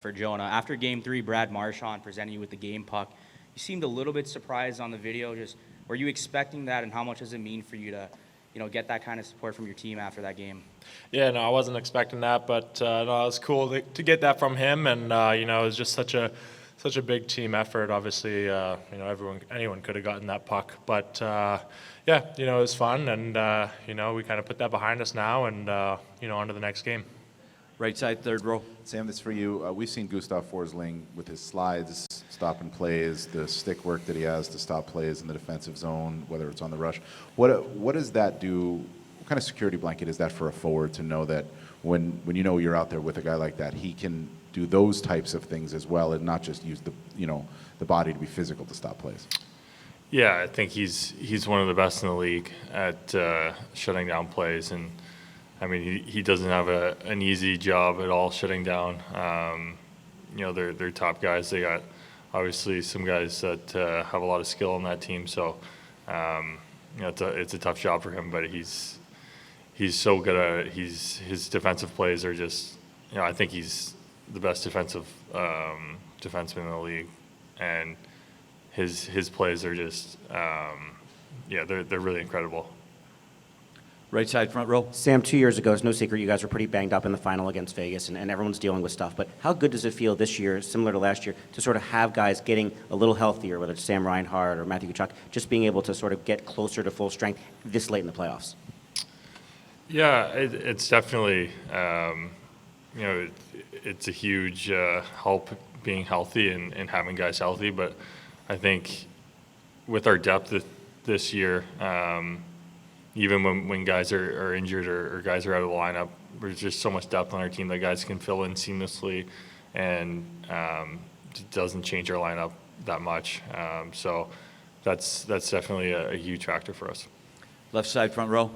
for Jonah. After Game 3, Brad Marchand presented you with the game puck. You seemed a little bit surprised on the video. Just were you expecting that, and how much does it mean for you to, get that kind of support from your team after that game? Yeah, no, I wasn't expecting that, but no, it was cool to get that from him, and it was just such a big team effort. Obviously, anyone could have gotten that puck, but yeah, it was fun, and we kind of put that behind us now, and on to the next game. Right side, third row. Sam, this is for you. We've seen Gustav Forsling with his slides, stop and plays, the stick work that he has to stop plays in the defensive zone, whether it's on the rush. What does that do? What kind of security blanket is that for a forward to know that when you're out there with a guy like that, he can do those types of things as well and not just use the body to be physical to stop plays? Yeah, I think he's one of the best in the league at shutting down plays, and I mean, he doesn't have an easy job at all shutting down. They're top guys. They got obviously some guys that have a lot of skill on that team. So, it's a tough job for him. But he's so good at it. His defensive plays are just, I think he's the best defensive defenseman in the league, and his plays are just, they're really incredible. Right side, front row. Sam, 2 years ago, it's no secret you guys were pretty banged up in the final against Vegas, and everyone's dealing with stuff. But how good does it feel this year, similar to last year, to sort of have guys getting a little healthier, whether it's Sam Reinhart or Matthew Tkachuk, just being able to sort of get closer to full strength this late in the playoffs? Yeah, it's definitely, it's a huge help being healthy and having guys healthy. But I think with our depth this year, even when guys are injured or guys are out of the lineup, there's just so much depth on our team that guys can fill in seamlessly, and it doesn't change our lineup that much. So that's definitely a huge factor for us. Left side, front row.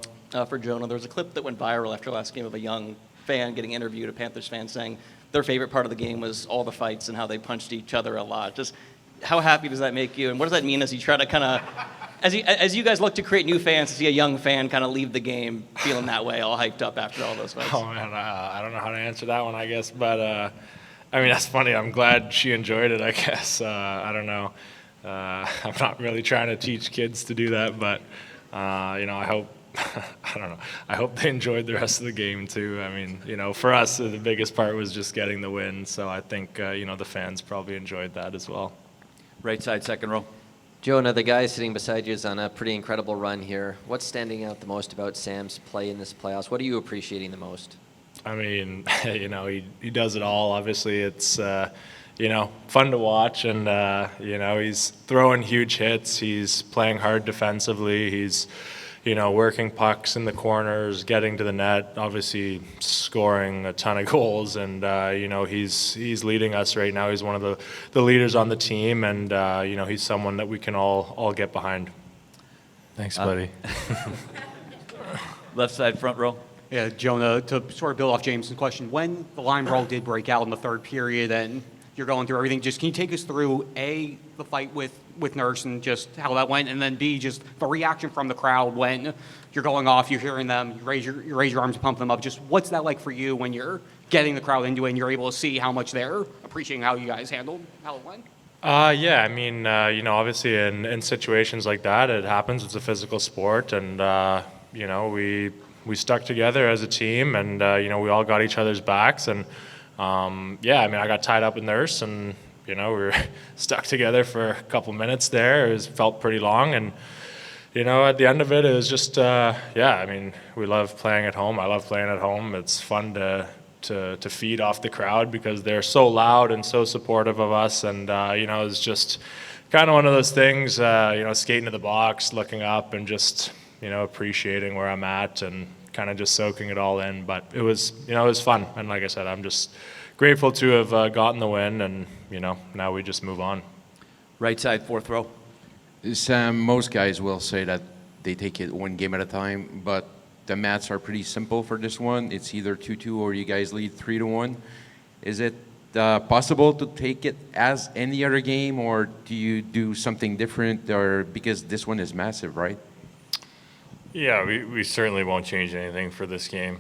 For Jonah, there was a clip that went viral after last game of a young fan getting interviewed, a Panthers fan, saying their favorite part of the game was all the fights and how they punched each other a lot. Just how happy does that make you, and what does that mean as you try to kind of, as you guys look to create new fans, to see a young fan kind of leave the game feeling that way, all hyped up after all those fights? Oh man, I don't know how to answer that one, I guess, but I mean, that's funny. I'm glad she enjoyed it, I guess. I don't know. I'm not really trying to teach kids to do that, but I hope I don't know. I hope they enjoyed the rest of the game too. I mean, for us, the biggest part was just getting the win. So I think the fans probably enjoyed that as well. Right side, second row. Jonah, the guy sitting beside you is on a pretty incredible run here. What's standing out the most about Sam's play in this playoffs? What are you appreciating the most? I mean, he does it all. Obviously, it's fun to watch, and he's throwing huge hits. He's playing hard defensively. He's working pucks in the corners, getting to the net, obviously scoring a ton of goals, and he's leading us right now. He's one of the leaders on the team, and he's someone that we can all get behind. Thanks, buddy. Left side, front row. Yeah, Jonah, to sort of build off James's question, when the line brawl did break out in the third period and you're going through everything, just can you take us through, A, the fight with Nurse and just how that went, and then B, just the reaction from the crowd when you're going off, you're hearing them, you raise your arms, pump them up. Just what's that like for you when you're getting the crowd into it and you're able to see how much they're appreciating how you guys handled how it went? Yeah, I mean, obviously in situations like that, it happens. It's a physical sport, and we stuck together as a team, and we all got each other's backs, and I mean, I got tied up with Nurse, and we were stuck together for a couple minutes there. It felt pretty long, and at the end of it, it was just I mean, we love playing at home. I love playing at home. It's fun to feed off the crowd because they're so loud and so supportive of us, and it's just kind of one of those things. Skating to the box, looking up, and just appreciating where I'm at and kind of just soaking it all in. But it was fun, and like I said, I'm just grateful to have gotten the win, and now we just move on. Right side, fourth row. Sam, most guys will say that they take it one game at a time, but the maths are pretty simple for this one. It's either 2-2 or you guys lead 3-1. Is it possible to take it as any other game, or do you do something different, or because this one is massive, right? Yeah, we certainly won't change anything for this game.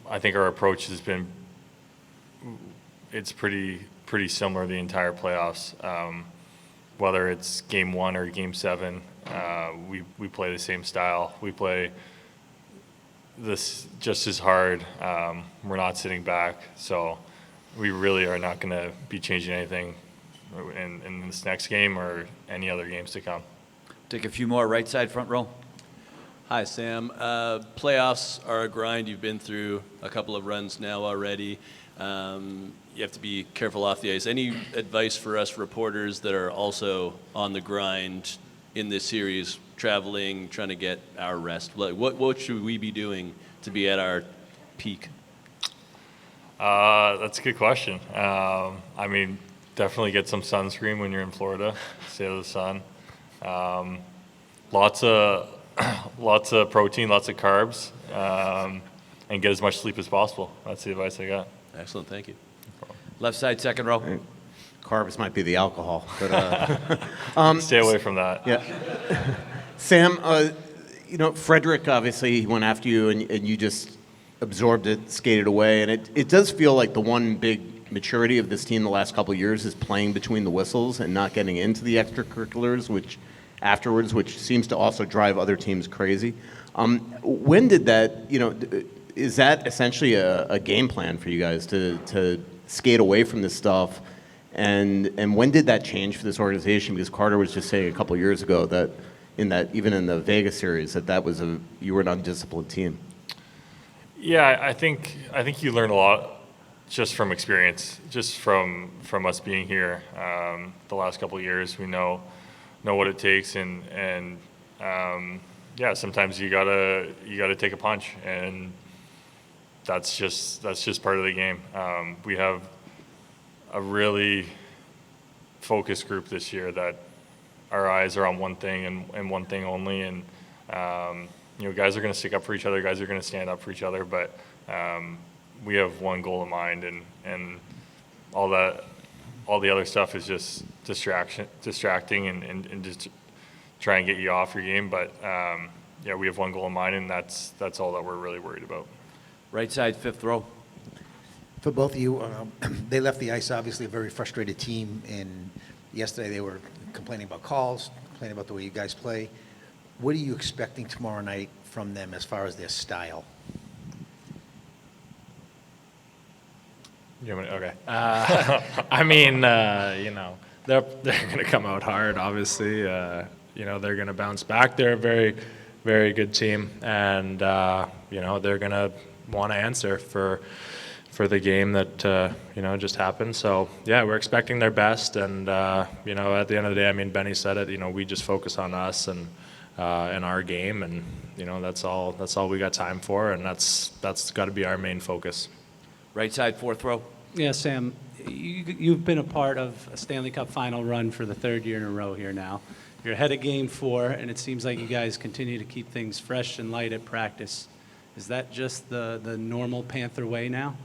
I think our approach has been it's pretty similar the entire playoffs. Whether it's game 1 or game 7, we play the same style. We play this just as hard. We're not sitting back, so we really are not going to be changing anything in this next game or any other games to come. Take a few more. Right side, front row. Hi, Sam. Playoffs are a grind. You've been through a couple of runs now already. You have to be careful off the ice. Any advice for us reporters that are also on the grind in this series, traveling, trying to get our rest? Like, what should we be doing to be at our peak? That's a good question. I mean, definitely get some sunscreen when you're in Florida. Stay out of the sun. Lots of protein, lots of carbs, and get as much sleep as possible. That's the advice I got. Excellent, thank you. Left side, second row. Carbs might be the alcohol, but Stay away from that. yeah. Sam, Frederick obviously went after you, and you just absorbed it, skated away, and it does feel like the one big maturity of this team the last couple of years is playing between the whistles and not getting into the extracurriculars, which seems to also drive other teams crazy. When did that, is that essentially a game plan for you guys to skate away from this stuff? And when did that change for this organization? Because Carter was just saying a couple of years ago that even in the Vegas series you were an undisciplined team. Yeah, I think you learn a lot just from experience, just from us being here the last couple of years. We know what it takes, and sometimes you gotta take a punch, and that's just part of the game. We have a really focused group this year that our eyes are on one thing and one thing only, and guys are going to stick up for each other, guys are going to stand up for each other, but we have one goal in mind, and all the other stuff is just distracting and just try and get you off your game. But we have one goal in mind, and that's all that we're really worried about. Right side, fifth row. For both of you, they left the ice, obviously a very frustrated team, and yesterday they were complaining about calls, complaining about the way you guys play. What are you expecting tomorrow night from them as far as their style? Okay. I mean, they're going to come out hard, obviously. They're going to bounce back. They're a very, very good team, and, they're going to want to answer for the game that, just happened. So, we're expecting their best, and, at the end of the day, I mean, Benny said it, we just focus on us and our game, and, that's all we got time for, and that's got to be our main focus. Right side, fourth row. Yeah, Sam, you've been a part of a Stanley Cup Final run for the third year in a row here now. You're ahead of Game 4, and it seems like you guys continue to keep things fresh and light at practice. Is that just the normal Panther way now?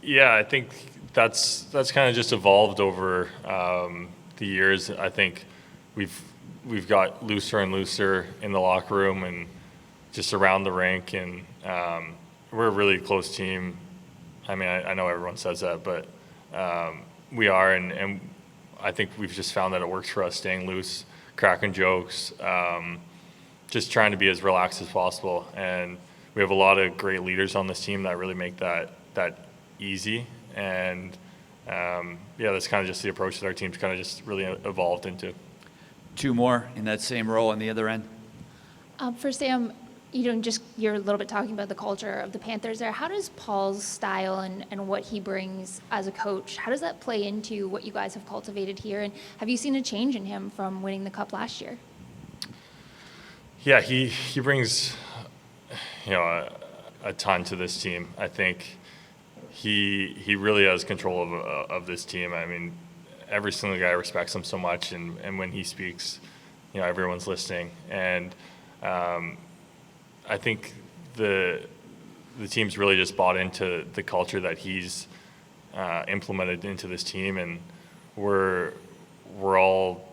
Yeah, I think that's kind of just evolved over the years. I think we've got looser and looser in the locker room and just around the rink, and we're a really close team. I mean, I know everyone says that, but we are, and I think we've just found that it works for us, staying loose, cracking jokes, just trying to be as relaxed as possible. And we have a lot of great leaders on this team that really make that easy. And that's kind of just the approach that our team's kind of just really evolved into. Two more in that same row on the other end. For Sam, you're a little bit talking about the culture of the Panthers there. How does Paul's style and what he brings as a coach, how does that play into what you guys have cultivated here? And have you seen a change in him from winning the Cup last year? Yeah, he brings, a ton to this team. I think he really has control of this team. I mean, every single guy respects him so much, and when he speaks, everyone's listening. And I think the team's really just bought into the culture that he's implemented into this team, and we're all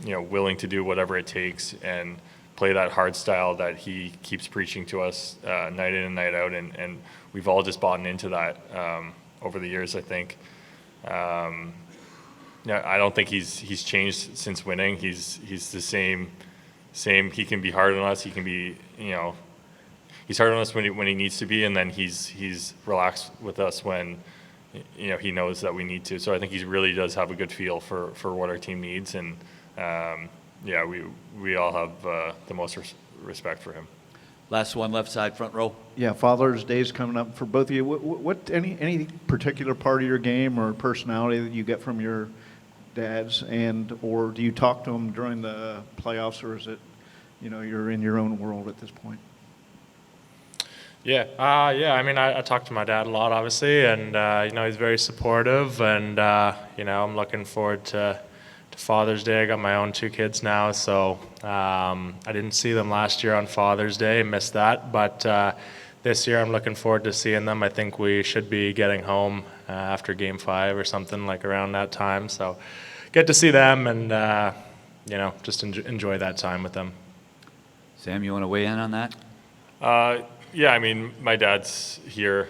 willing to do whatever it takes and play that hard style that he keeps preaching to us night in and night out, and we've all just bought into that. over the years. I think. Yeah, I don't think he's changed since winning. He's the same. He can be hard on us. He can be, he's hard on us when he needs to be, and then he's relaxed with us when, he knows that we need to. So I think he really does have a good feel for what our team needs, and yeah, we all have the most respect for him. Last one, left side, front row. Yeah, Father's Day is coming up for both of you. What any particular part of your game or personality that you get from your dads, or do you talk to them during the playoffs, or is it, you're in your own world at this point? Yeah, I mean, I talk to my dad a lot, obviously, and he's very supportive, and I'm looking forward to Father's Day. I got my own 2 kids now, so I didn't see them last year on Father's Day, missed that, but this year I'm looking forward to seeing them. I think we should be getting home after Game 5 or something like around that time, so get to see them and just enjoy that time with them. Sam, you want to weigh in on that? Yeah, I mean, my dad's here.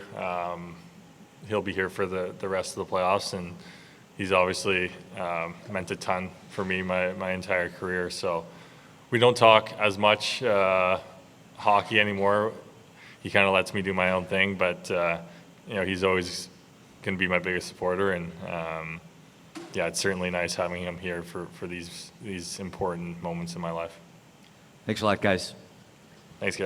He'll be here for the rest of the playoffs, and he's obviously meant a ton for me my entire career. So we don't talk as much hockey anymore. He kind of lets me do my own thing, but he's always going to be my biggest supporter, and yeah, it's certainly nice having him here for these important moments in my life. Thanks a lot, guys. Thanks, guys.